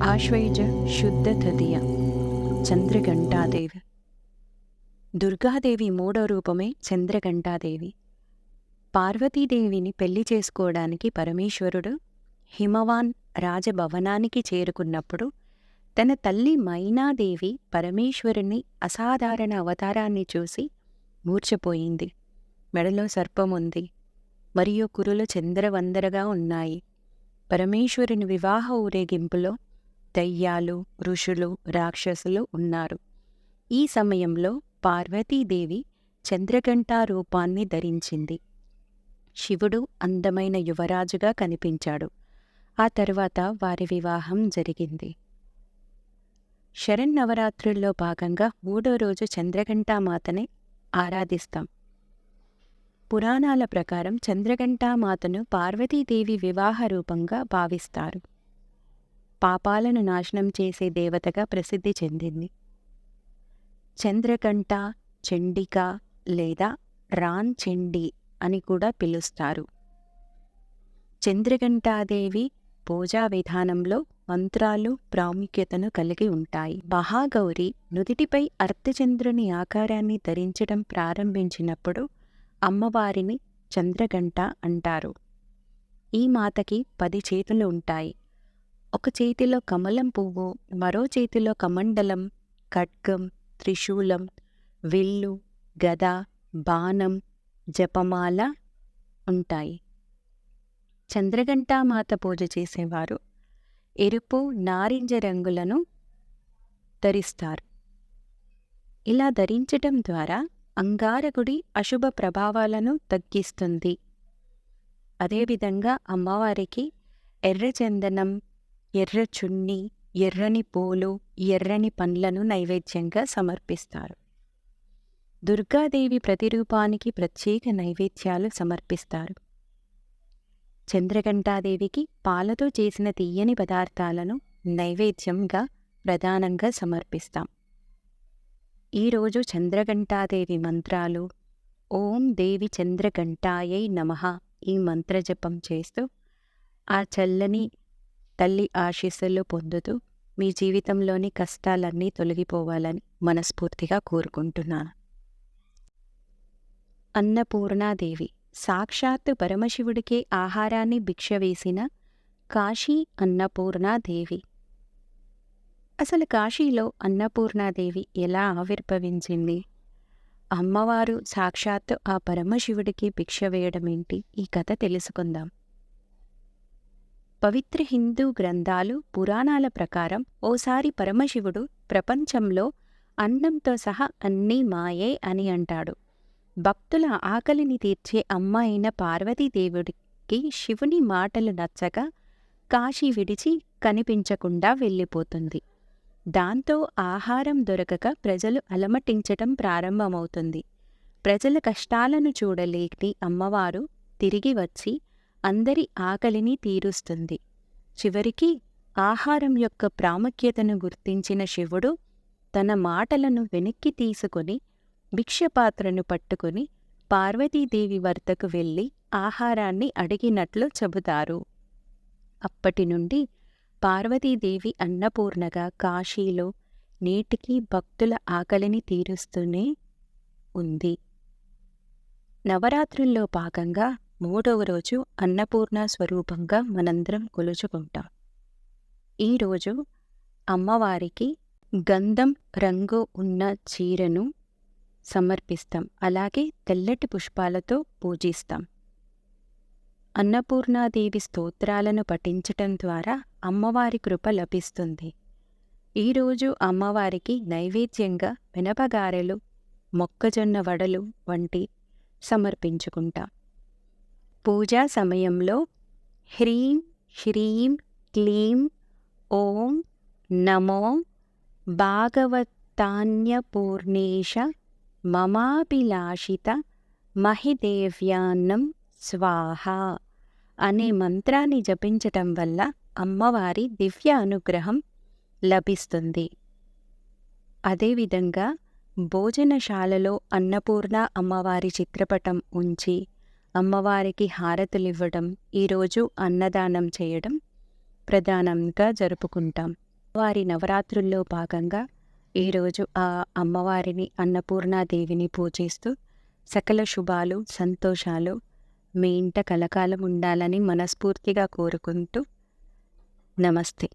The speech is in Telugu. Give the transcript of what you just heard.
ఆశ్వయుజ శుద్ధ తదియ చంద్రఘంటాదేవి. దుర్గాదేవి మూడో రూపమే చంద్రఘంటాదేవి. పార్వతీదేవిని పెళ్లి చేసుకోవడానికి పరమేశ్వరుడు హిమవాన్ రాజభవనానికి చేరుకున్నప్పుడు తన తల్లి మైనాదేవి పరమేశ్వరుని అసాధారణ అవతారాన్ని చూసి మూర్ఛపోయింది. మెడలో సర్పముంది, మరియు కురులు చంద్రవందరగా ఉన్నాయి. పరమేశ్వరుని వివాహ ఊరేగింపులో దయ్యాలు, ఋషులు, రాక్షసులు ఉన్నారు. ఈ సమయంలో పార్వతీదేవి చంద్రఘంటా రూపాన్ని ధరించింది. శివుడు అందమైన యువరాజుగా కనిపించాడు. ఆ తరువాత వారి వివాహం జరిగింది. శరన్నవరాత్రుల్లో భాగంగా 3వ రోజు చంద్రఘంటామాతని ఆరాధిస్తాం. పురాణాల ప్రకారం చంద్రఘంటామాతను పార్వతీదేవి వివాహ రూపంగా భావిస్తారు. పాపాలను నాశనం చేసే దేవతగా ప్రసిద్ధి చెందింది. చంద్రఘంట, చండిక లేదా రాన్ చండి అని కూడా పిలుస్తారు. చంద్రఘంటాదేవి పూజా విధానంలో మంత్రాలు ప్రాముఖ్యతను కలిగి ఉంటాయి. మహాగౌరి నుదిటిపై అర్ధచంద్రుని ఆకారాన్ని ధరించడం ప్రారంభించినప్పుడు అమ్మవారిని చంద్రఘంట అంటారు. ఈ మాతకి 10 చేతులు ఉంటాయి. ఒక చేతిలో కమలం పువ్వు, మరో చేతిలో కమండలం, ఖడ్గం, త్రిశూలం, విల్లు, గద, బాణం, జపమాల ఉంటాయి. చంద్రఘంటామాత పూజ చేసేవారు ఎరుపు, నారింజ రంగులను ధరిస్తారు. ఇలా ధరించటం ద్వారా అంగారకుడి అశుభ ప్రభావాలను తగ్గిస్తుంది. అదేవిధంగా అమ్మవారికి ఎర్ర చందనం, ఎర్ర చున్ని, ఎర్రని పూలు, ఎర్రని పండ్లను నైవేద్యంగా సమర్పిస్తారు. దుర్గాదేవి ప్రతిరూపానికి ప్రత్యేక నైవేద్యాలు సమర్పిస్తారు. చంద్రఘంటాదేవికి పాలతో చేసిన తీయని పదార్థాలను నైవేద్యంగా ప్రధానంగా సమర్పిస్తాం. ఈరోజు చంద్రఘంటాదేవి మంత్రాలు ఓం దేవి చంద్రఘంటాయై నమః ఈ మంత్రజపం చేస్తూ ఆ చల్లని తల్లి ఆశీస్సులు పొందుతూ మీ జీవితంలోని కష్టాలన్నీ తొలగిపోవాలని మనస్ఫూర్తిగా కోరుకుంటున్నాను. అన్నపూర్ణాదేవి సాక్షాత్తు పరమశివుడికే ఆహారాన్ని భిక్ష వేసిన కాశీ అన్నపూర్ణాదేవి. అసలు కాశీలో అన్నపూర్ణాదేవి ఎలా ఆవిర్భవించింది? అమ్మవారు సాక్షాత్తు ఆ పరమశివుడికి భిక్ష వేయడమేంటి? ఈ కథ తెలుసుకుందాం. పవిత్ర హిందూ గ్రంథాలు, పురాణాల ప్రకారం ఓసారి పరమశివుడు ప్రపంచంలో అన్నంతో సహా అన్నీ మాయే అని అంటాడు. భక్తుల ఆకలిని తీర్చే అమ్మ అయిన పార్వతీదేవుడికి శివుని మాటలు నచ్చక కాశీ విడిచి కనిపించకుండా వెళ్ళిపోతుంది. దాంతో ఆహారం దొరకక ప్రజలు అలమటించటం ప్రారంభమవుతుంది. ప్రజల కష్టాలను చూడలేని అమ్మవారు తిరిగి వచ్చి అందరి ఆకలిని తీరుస్తుంది. చివరికి ఆహారం యొక్క ప్రాముఖ్యతను గుర్తించిన శివుడు తన మాటలను వెనక్కి తీసుకుని భిక్షపాత్రను పట్టుకుని పార్వతీదేవి వద్దకు వెళ్ళి ఆహారాన్ని అడిగినట్లు చెబుతారు. అప్పటి నుండి పార్వతీదేవి అన్నపూర్ణగా కాశీలో నేటికీ భక్తుల ఆకలిని తీరుస్తూనే ఉంది. నవరాత్రుల్లో భాగంగా 3వ రోజు అన్నపూర్ణ స్వరూపంగా మనందరం కొలుచుకుంటాం. ఈరోజు అమ్మవారికి గంధం రంగు ఉన్న చీరను సమర్పిస్తాం. అలాగే తెల్లటి పుష్పాలతో పూజిస్తాం. అన్నపూర్ణాదేవి స్తోత్రాలను పఠించటం ద్వారా అమ్మవారి కృప లభిస్తుంది. ఈరోజు అమ్మవారికి నైవేద్యంగా మినపగారెలు, మొక్కజొన్న వడలు వంటి సమర్పించుకుంటాం. పూజా సమయంలో హ్రీం శ్రీం క్లీం ఓం నమో భాగవతాన్యపూర్ణేశ మమాభిలాషిత మహిదేవ్యాన్నం స్వాహ అనే మంత్రాన్ని జపించటం వల్ల అమ్మవారి దివ్య అనుగ్రహం లభిస్తుంది. అదేవిధంగా భోజనశాలలో అన్నపూర్ణ అమ్మవారి చిత్రపటం ఉంచి అమ్మవారికి హారతులివ్వడం, ఈరోజు అన్నదానం చేయడం ప్రధానంగా జరుపుకుంటాం. వారి నవరాత్రుల్లో భాగంగా ఈరోజు ఆ అమ్మవారిని అన్నపూర్ణాదేవిని పూజిస్తూ సకల శుభాలు, సంతోషాలు మీ ఇంట కలకాలం ఉండాలని మనస్ఫూర్తిగా కోరుకుంటూ నమస్తే.